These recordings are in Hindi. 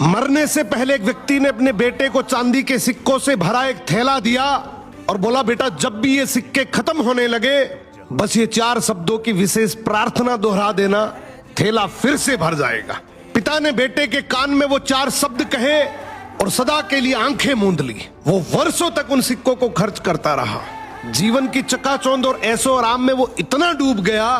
मरने से पहले एक व्यक्ति ने अपने बेटे को चांदी के सिक्कों से भरा एक थैला दिया और बोला, बेटा जब भी ये सिक्के खत्म होने लगे बस ये 4 शब्दों की विशेष प्रार्थना दोहरा देना, थैला फिर से भर जाएगा। पिता ने बेटे के कान में वो 4 शब्द कहे और सदा के लिए आंखें मूंद ली। वो वर्षों तक उन सिक्कों को खर्च करता रहा। जीवन की चकाचौंध और ऐशो आराम में वो इतना डूब गया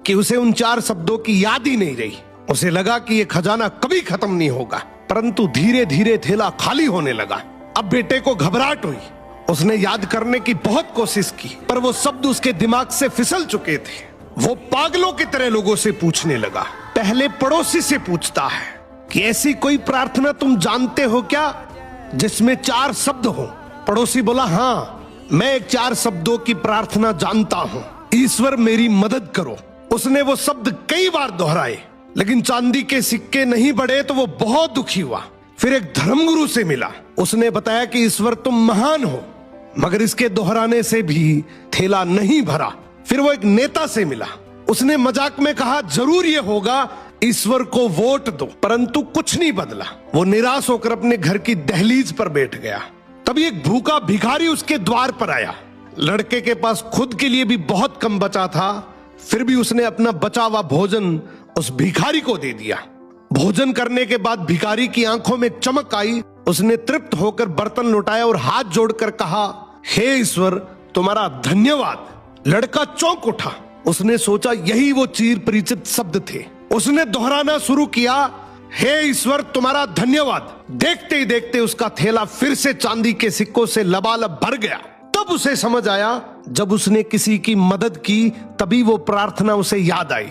कि उसे उन 4 शब्दों की याद ही नहीं रही। उसे लगा कि ये खजाना कभी खत्म नहीं होगा, परंतु धीरे धीरे थैला खाली होने लगा। अब बेटे को घबराहट हुई। उसने याद करने की बहुत कोशिश की, पर वो शब्द उसके दिमाग से फिसल चुके थे। वो पागलों की तरह लोगों से पूछने लगा। पहले पड़ोसी से पूछता है कि ऐसी कोई प्रार्थना तुम जानते हो क्या जिसमें 4 शब्द हो? पड़ोसी बोला, हाँ मैं एक 4 शब्दों की प्रार्थना जानता हूँ, ईश्वर मेरी मदद करो। उसने वो शब्द कई बार दोहराए, लेकिन चांदी के सिक्के नहीं बढ़े तो वो बहुत दुखी हुआ। फिर एक धर्मगुरु से मिला। उसने बताया कि ईश्वर तुम महान हो, मगर इसके दोहराने से भी थैला नहीं भरा। फिर वो एक नेता से मिला। उसने मजाक में कहा, जरूर ये होगा, ईश्वर को वोट दो, परंतु कुछ नहीं बदला। वो निराश होकर अपने घर की दहलीज पर बैठ गया। तभी एक भूखा भिखारी उसके द्वार पर आया। लड़के के पास खुद के लिए भी बहुत कम बचा था, फिर भी उसने अपना बचा हुआ भोजन उस भिखारी को दे दिया। भोजन करने के बाद भिखारी की आंखों में चमक आई। उसने तृप्त होकर बर्तन लौटाया और हाथ जोड़कर कहा, हे ईश्वर तुम्हारा धन्यवाद। लड़का चौंक उठा। उसने सोचा यही वो चिर परिचित शब्द थे। उसने दोहराना शुरू किया, हे ईश्वर तुम्हारा धन्यवाद। देखते ही देखते उसका थैला फिर से चांदी के सिक्कों से लबालब भर गया। तब उसे समझ आया, जब उसने किसी की मदद की तभी वो प्रार्थना उसे याद आई।